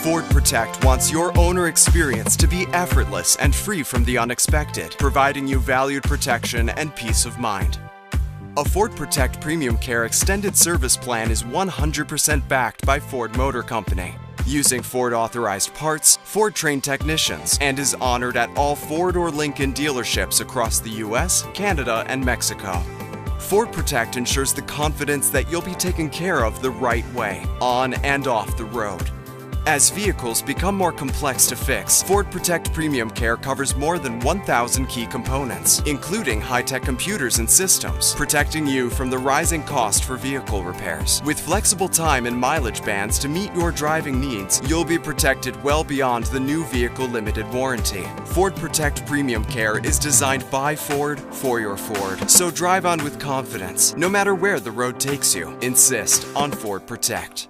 Ford Protect wants your owner experience to be effortless and free from the unexpected, providing you valued protection and peace of mind. A Ford Protect PremiumCARE extended service plan is 100% backed by Ford Motor Company, using Ford-authorized parts, Ford-trained technicians, and is honored at all Ford or Lincoln dealerships across the US, Canada, and Mexico. Ford Protect ensures the confidence that you'll be taken care of the right way, on and off the road. As vehicles become more complex to fix, Ford Protect PremiumCARE covers more than 1,000 key components, including high-tech computers and systems, protecting you from the rising cost for vehicle repairs. With flexible time and mileage bands to meet your driving needs, you'll be protected well beyond the new vehicle limited warranty. Ford Protect PremiumCARE is designed by Ford for your Ford, so drive on with confidence, no matter where the road takes you. Insist on Ford Protect.